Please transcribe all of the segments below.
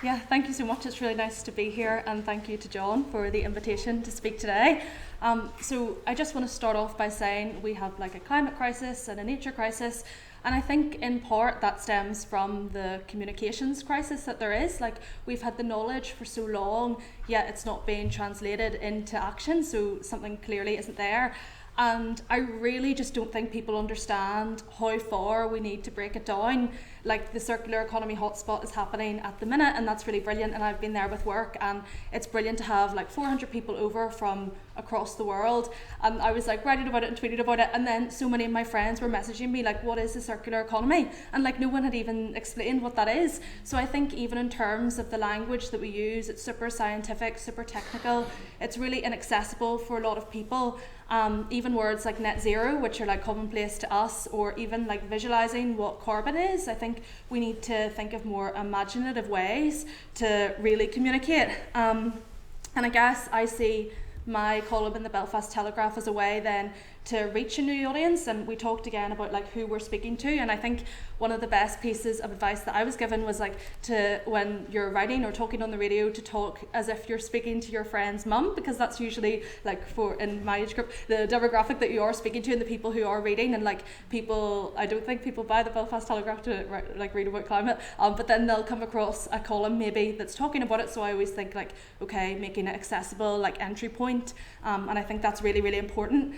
Yeah, thank you so much. It's really nice to be here, and thank you to John for the invitation to speak today. So I just want to start off by saying we have like a climate crisis and a nature crisis, and I think in part that stems from the communications crisis that there is. Like, we've had the knowledge for so long, yet it's not being translated into action, so something clearly isn't there. And I really just don't think people understand how far we need to break it down. Like, the circular economy hotspot is happening at the minute, and that's really brilliant, and I've been there with work, and it's brilliant to have like 400 people over from across the world. And I was like writing about it and tweeting about it, and then so many of my friends were messaging me like, what is the circular economy? And like, no one had even explained what that is. So I think even in terms of the language that we use, it's super scientific, super technical, it's really inaccessible for a lot of people. Even words like net zero, which are like commonplace to us, or even like visualizing what carbon is, I think we need to think of more imaginative ways to really communicate. And I guess I see my column in the Belfast Telegraph as a way then to reach a new audience. And we talked again about like who we're speaking to, and I think one of the best pieces of advice that I was given was like to, when you're writing or talking on the radio, to talk as if you're speaking to your friend's mum, because that's usually like, for in my age group, the demographic that you are speaking to and the people who are reading. And like, people, I don't think people buy the Belfast Telegraph to read about climate, but then they'll come across a column maybe that's talking about it. So I always think like, okay, making it accessible, like entry point, and I think that's really, really important.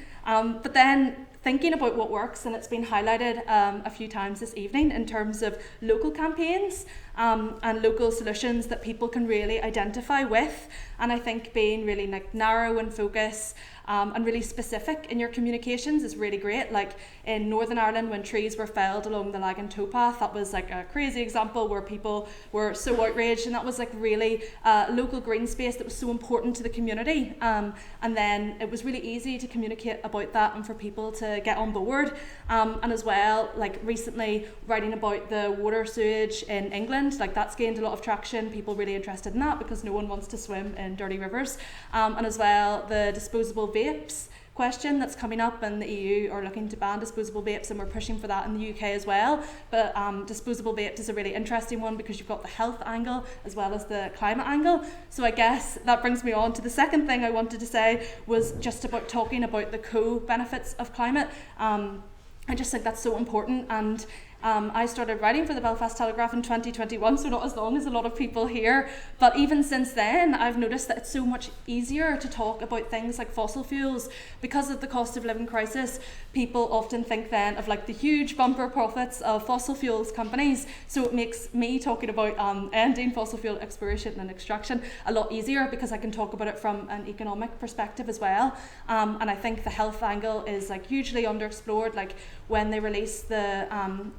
But then thinking about what works, and it's been highlighted a few times this evening in terms of local campaigns and local solutions that people can really identify with. And I think being really like narrow in focus and really specific in your communications is really great. Like in Northern Ireland, when trees were felled along the Lagan towpath, that was like a crazy example where people were so outraged, and that was like really local green space that was so important to the community. And then it was really easy to communicate about that and for people to get on board. And as well, like recently writing about the water sewage in England, like that's gained a lot of traction, people really interested in that because no one wants to swim in dirty rivers. And as well, the disposable vapes question that's coming up, and the EU are looking to ban disposable vapes, and we're pushing for that in the UK as well. But disposable vapes is a really interesting one because you've got the health angle as well as the climate angle. So I guess that brings me on to the second thing I wanted to say, was just about talking about the co-benefits of climate. I just think that's so important. And I started writing for the Belfast Telegraph in 2021, so not as long as a lot of people here. But even since then, I've noticed that it's so much easier to talk about things like fossil fuels. Because of the cost of living crisis, people often think then of like the huge bumper profits of fossil fuels companies. So it makes me talking about ending fossil fuel exploration and extraction a lot easier, because I can talk about it from an economic perspective as well. And I think the health angle is like hugely underexplored. Like when they released the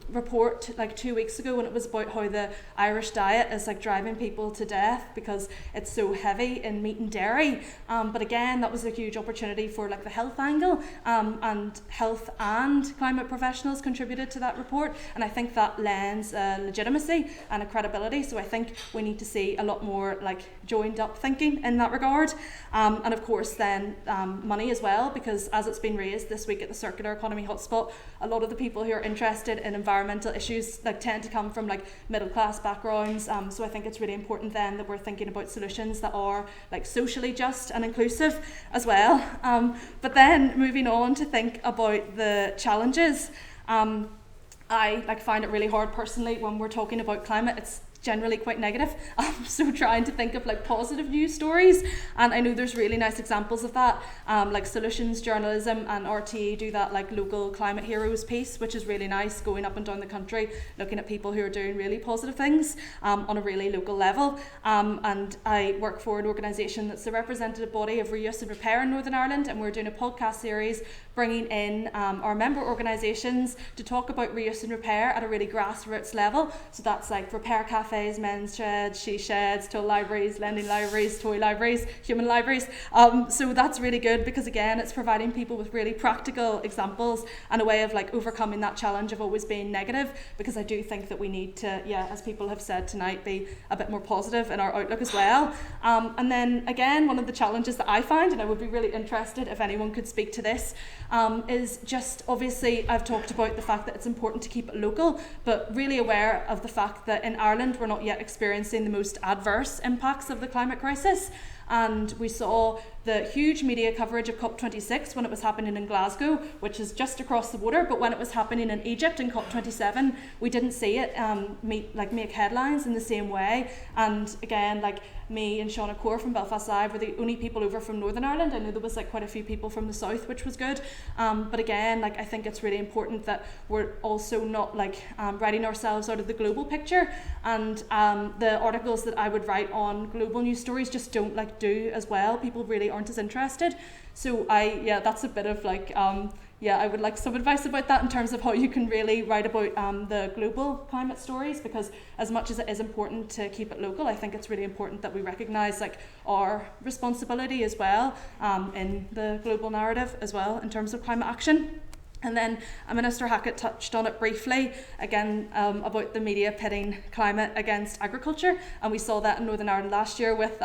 report like 2 weeks ago, and it was about how the Irish diet is like driving people to death because it's so heavy in meat and dairy. But again, that was a huge opportunity for like the health angle, and health and climate professionals contributed to that report, and I think that lends a legitimacy and a credibility. So I think we need to see a lot more like joined up thinking in that regard. And of course then money as well, because as it's been raised this week at the Circular Economy Hotspot, a lot of the people who are interested in environmental issues like tend to come from like middle class backgrounds. So I think it's really important then that we're thinking about solutions that are like socially just and inclusive as well. But then moving on to think about the challenges, I like find it really hard personally when we're talking about climate. It's generally quite negative, so trying to think of like positive news stories, and I know there's really nice examples of that, like Solutions Journalism and RTE do that like local climate heroes piece, which is really nice, going up and down the country looking at people who are doing really positive things on a really local level. And I work for an organisation that's the representative body of reuse and repair in Northern Ireland, and we're doing a podcast series bringing in our member organisations to talk about reuse and repair at a really grassroots level. So that's like repair cafes, men's sheds, she sheds, tool libraries, lending libraries, toy libraries, human libraries. So that's really good, because again, it's providing people with really practical examples and a way of like overcoming that challenge of always being negative, because I do think that we need to, as people have said tonight, be a bit more positive in our outlook as well. And then again, one of the challenges that I find, and I would be really interested if anyone could speak to this, is just obviously I've talked about the fact that it's important to keep it local, but really aware of the fact that in Ireland we're not yet experiencing the most adverse impacts of the climate crisis. And we saw the huge media coverage of COP26 when it was happening in Glasgow, which is just across the border, but when it was happening in Egypt in COP27, we didn't see it make headlines in the same way. And again, like me and Shauna Core from Belfast Live were the only people over from Northern Ireland. I know there was like quite a few people from the south, which was good. But again, like I think it's really important that we're also not writing ourselves out of the global picture. And the articles that I would write on global news stories just don't do as well. People really aren't as interested. So that's a bit of I would like some advice about that in terms of how you can really write about the global climate stories, because as much as it is important to keep it local, I think it's really important that we recognise our responsibility as well in the global narrative as well in terms of climate action. And then Minister Hackett touched on it briefly, again, about the media pitting climate against agriculture. And we saw that in Northern Ireland last year with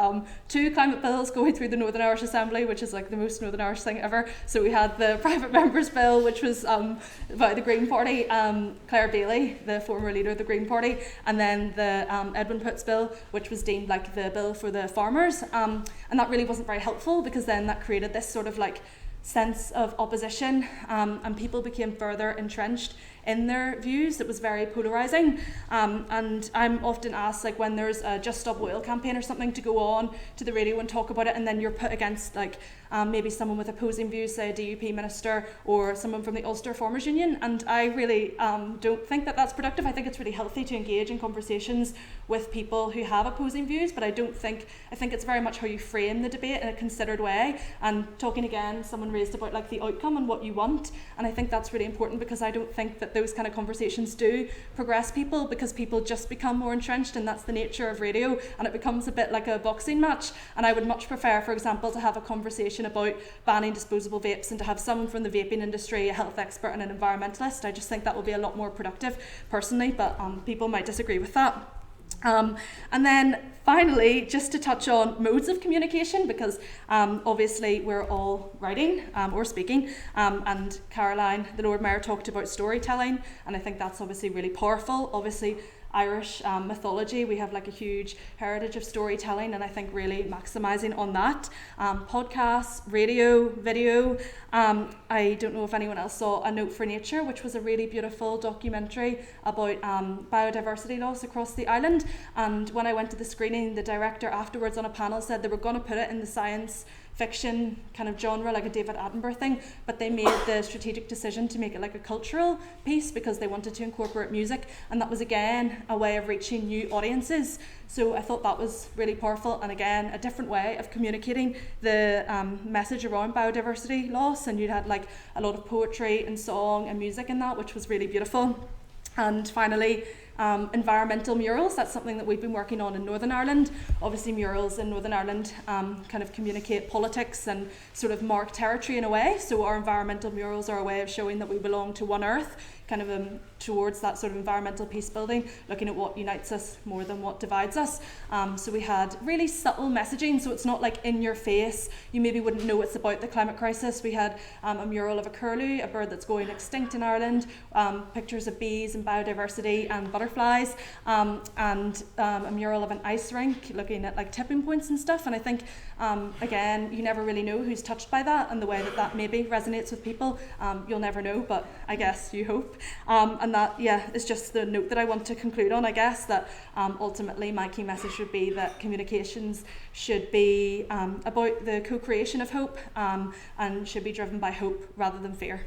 2 climate bills going through the Northern Irish Assembly, which is like the most Northern Irish thing ever. So we had the private members bill, which was by the Green Party, Claire Bailey, the former leader of the Green Party, and then the Edwin Putts bill, which was deemed like the bill for the farmers. And that really wasn't very helpful, because then that created this sort of sense of opposition, and people became further entrenched in their views. It was very polarising, and I'm often asked when there's a Just Stop Oil campaign or something to go on to the radio and talk about it, and then you're put against maybe someone with opposing views, say a DUP minister or someone from the Ulster Farmers Union, and I really don't think that that's productive. I think it's really healthy to engage in conversations with people who have opposing views, but I think it's very much how you frame the debate in a considered way. And talking again, someone raised about the outcome and what you want, and I think that's really important, because I don't think that those kind of conversations do progress people, because people just become more entrenched, and that's the nature of radio, and it becomes a bit like a boxing match. And I would much prefer, for example, to have a conversation about banning disposable vapes and to have someone from the vaping industry, a health expert and an environmentalist. I just think that will be a lot more productive personally, but people might disagree with that. And then finally, just to touch on modes of communication, because obviously we're all writing or speaking, and Caroline, the Lord Mayor, talked about storytelling, and I think that's obviously really powerful. Obviously Irish mythology, we have a huge heritage of storytelling, and I think really maximising on that. Podcasts, radio, video. I don't know if anyone else saw A Note for Nature, which was a really beautiful documentary about biodiversity loss across the island. And when I went to the screening, the director afterwards on a panel said they were going to put it in the science fiction kind of genre, like a David Attenborough thing, but they made the strategic decision to make it like a cultural piece, because they wanted to incorporate music, and that was again a way of reaching new audiences. So I thought that was really powerful, and again a different way of communicating the message around biodiversity loss. And you had a lot of poetry and song and music in that, which was really beautiful. And finally, environmental murals. That's something that we've been working on in Northern Ireland. Obviously murals in Northern Ireland kind of communicate politics and sort of mark territory in a way. So our environmental murals are a way of showing that we belong to one earth, kind of towards that sort of environmental peace building, looking at what unites us more than what divides us. So we had really subtle messaging, so it's not in your face. You maybe wouldn't know it's about the climate crisis. We had a mural of a curlew, a bird that's going extinct in Ireland, pictures of bees and biodiversity and butterflies, and a mural of an ice rink looking at tipping points and stuff. And I think again, you never really know who's touched by that, and the way that maybe resonates with people, you'll never know, but I guess you hope. And that is just the note that I want to conclude on. I guess that ultimately my key message would be that communications should be about the co-creation of hope, and should be driven by hope rather than fear.